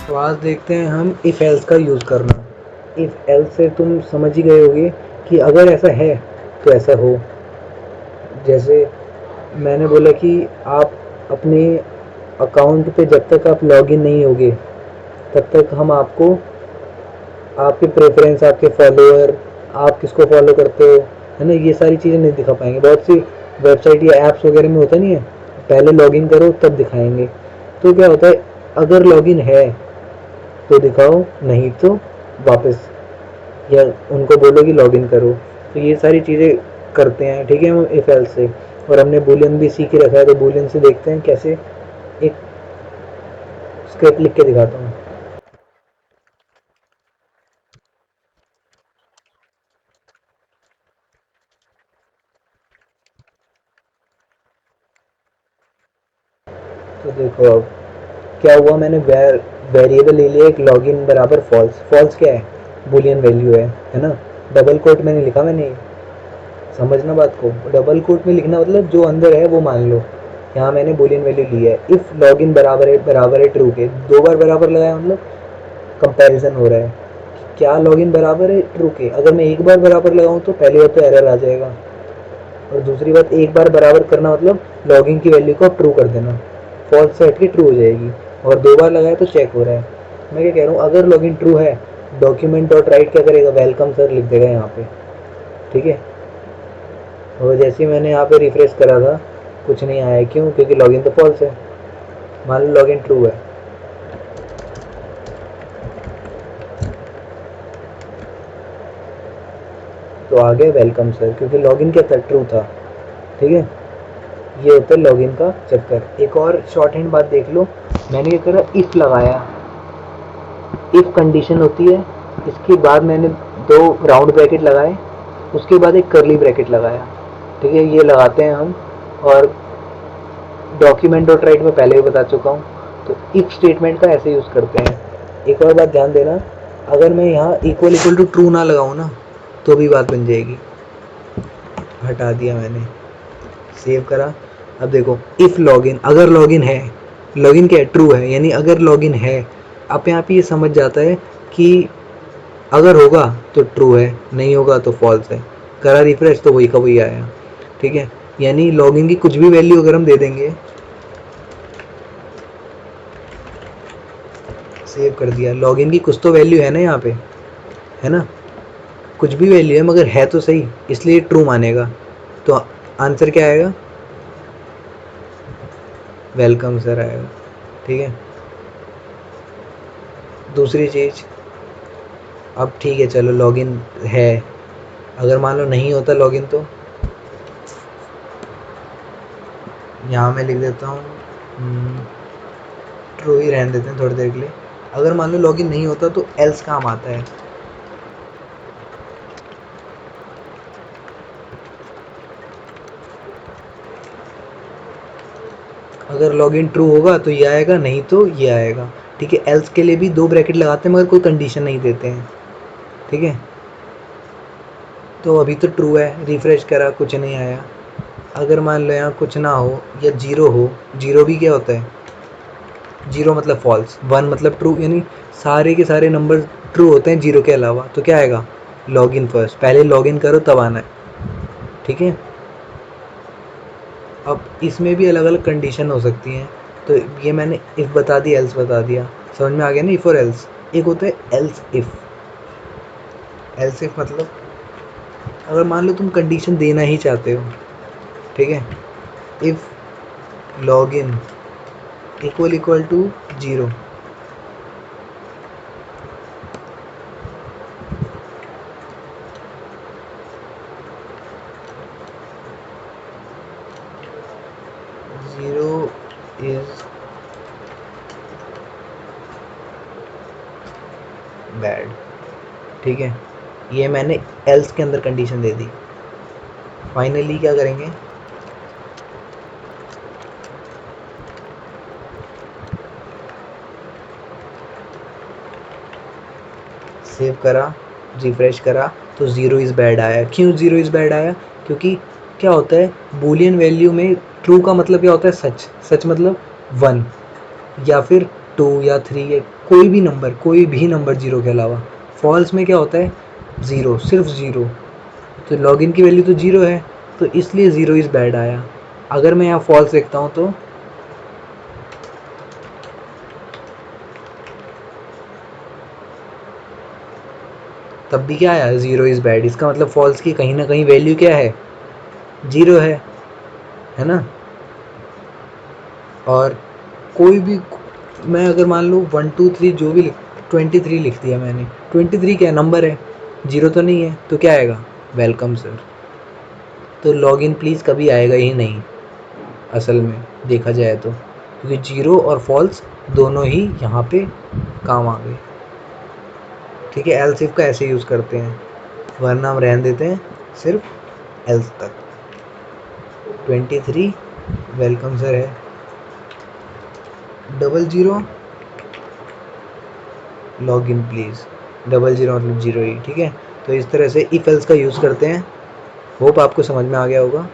तो आज देखते हैं हम इफ़ एल्स का यूज़ करना। इफ़ एल्स से तुम समझ ही गए होगे कि अगर ऐसा है तो ऐसा हो। जैसे मैंने बोला कि आप अपने अकाउंट पे जब तक आप लॉगिन नहीं होगे तब तक हम आपको आपके प्रेफरेंस, आपके फॉलोअर, आप किसको फॉलो करते हो, है ना, ये सारी चीज़ें नहीं दिखा पाएंगे। बहुत सी वेबसाइट या ऐप्स वगैरह में होता नहीं है, पहले लॉगिन करो तब दिखाएंगे। तो क्या होता है, अगर लॉगिन है तो दिखाओ, नहीं तो वापस, या उनको बोलो कि लॉगिन करो। तो ये सारी चीज़ें करते हैं, ठीक है, हम इफ एल्स से। और हमने बूलियन भी सीख ही रखा है, तो बूलियन से देखते हैं कैसे। एक स्क्रिप्ट लिख के दिखाता हूँ। तो देखो अब क्या हुआ, मैंने वेरिएबल ले लिया एक, लॉगिन बराबर फॉल्स। फॉल्स क्या है, बूलियन वैल्यू है ना। डबल कोट में नहीं लिखा मैंने, समझना बात को। डबल कोट में लिखना मतलब जो अंदर है वो मान लो। यहाँ मैंने बूलियन वैल्यू ली है, इफ़ लॉगिन बराबर है ट्रू के। दो बार बराबर लगाया मतलब कंपैरिजन हो रहा है, क्या लॉगिन बराबर है ट्रू के। अगर मैं एक बार बराबर लगाऊँ तो पहली बात तो एरर आ जाएगा, और दूसरी बात एक बार बराबर करना मतलब लॉगिन की वैल्यू को ट्रू कर देना, फॉल्स से हट के ट्रू हो जाएगी। और दो बार लगाया तो चेक हो रहा है। मैं क्या कह रहा हूँ, अगर लॉगिन ट्रू है, डॉक्यूमेंट डॉट राइट क्या करेगा, वेलकम सर लिख देगा यहाँ पे, ठीक है। और जैसे ही मैंने यहाँ पे रिफ्रेश करा था कुछ नहीं आया, क्यों, क्योंकि लॉगिन तो फॉल्स है। मान लो लॉगिन ट्रू है तो आ गया वेलकम सर, क्योंकि लॉगिन क्या था, ट्रू था, ठीक है। ये होता है लॉगिन का चक्कर। एक और शॉर्ट हैंड बात देख लो, मैंने क्या करा, इफ़ लगाया, इफ़ कंडीशन होती है, इसके बाद मैंने दो राउंड ब्रैकेट लगाए, उसके बाद एक करली ब्रैकेट लगाया, ठीक है, ये लगाते हैं हम। और डॉक्यूमेंट डॉट राइट में पहले ही बता चुका हूँ, तो इफ स्टेटमेंट का ऐसे यूज़ करते हैं। एक और बात ध्यान देना, अगर मैं यहाँ इक्वल टू ट्रू ना लगाऊँ ना तो भी बात बन जाएगी। हटा दिया मैंने, सेव करा। अब देखो, इफ़ लॉगिन, अगर लॉगिन है, लॉगिन क्या है, ट्रू है, यानी अगर लॉगिन है। अब यहाँ पे ये समझ जाता है कि अगर होगा तो ट्रू है, नहीं होगा तो फॉल्स है। करा रिफ्रेश तो वही का वही आया, ठीक है। यानी लॉगिन की कुछ भी वैल्यू अगर हम दे देंगे, सेव कर दिया, लॉगिन की कुछ तो वैल्यू है ना यहाँ पे, है ना, कुछ भी वैल्यू है मगर है तो सही, इसलिए ट्रू मानेगा। तो आंसर क्या आएगा, वेलकम सर आएगा, ठीक है। दूसरी चीज़, अब ठीक है चलो लॉगिन है, अगर मान लो नहीं होता लॉगिन तो यहाँ मैं लिख देता हूँ ट्रू ही रहने देते हैं थोड़ी देर के लिए। अगर मान लो लॉगिन नहीं होता तो एल्स काम आता है। अगर लॉगिन ट्रू होगा तो ये आएगा, नहीं तो ये आएगा, ठीक है। एल्स के लिए भी दो ब्रैकेट लगाते हैं मगर कोई कंडीशन नहीं देते हैं, ठीक है। तो अभी तो ट्रू है, रिफ्रेश करा कुछ नहीं आया। अगर मान लो यहाँ कुछ ना हो या जीरो हो, जीरो भी क्या होता है, जीरो मतलब फॉल्स, वन मतलब ट्रू, यानी सारे के सारे नंबर ट्रू होते हैं जीरो के अलावा। तो क्या आएगा, लॉगिन फर्स्ट, पहले लॉगिन करो तब आना है, ठीक है। अब इसमें भी अलग अलग कंडीशन हो सकती हैं। तो ये मैंने इफ़ बता दिया, एल्स बता दिया, समझ में आ गया ना, इफ़ और एल्स। एक होता है एल्स इफ़। एल्स इफ़ मतलब अगर मान लो तुम कंडीशन देना ही चाहते हो, ठीक है, if login equal to zero, zero is bad, ठीक है। ये मैंने एल्स के अंदर कंडीशन दे दी। फाइनली क्या करेंगे, सेव करा, रिफ्रेश करा, तो ज़ीरो इज़ बैड आया। क्यों ज़ीरो इज़ बैड आया, क्योंकि क्या होता है बूलियन वैल्यू में ट्रू का मतलब क्या होता है, सच, सच मतलब वन, या फिर 2 या 3 या कोई भी नंबर 0 के अलावा। फॉल्स में क्या होता है, 0, सिर्फ 0। तो लॉगिन की वैल्यू तो 0 है, तो इसलिए 0 इज़ बैड आया। अगर मैं यहाँ फॉल्स लिखता हूँ तो तब भी क्या आया, 0 इज़ बैड। इसका मतलब फॉल्स की कहीं ना कहीं वैल्यू क्या है, 0 है ना। और कोई भी, मैं अगर मान लूँ 1 2 3 जो भी 23 लिख दिया मैंने, 23 क्या नंबर है, 0 तो नहीं है, तो क्या आएगा, वेलकम सर। तो लॉगिन प्लीज़ कभी आएगा ही नहीं असल में देखा जाए तो, क्योंकि 0 और फॉल्स दोनों ही यहाँ पे काम आ गए। ठीक है, एल्स इफ का ऐसे यूज़ करते हैं, वरना हम रहने देते हैं सिर्फ एल्स तक। 23 वेलकम सर है, 00 लॉगिन प्लीज़, 00 मतलब 0 ही। ठीक है, तो इस तरह से इफ एल्स का यूज़ करते हैं। होप आपको समझ में आ गया होगा।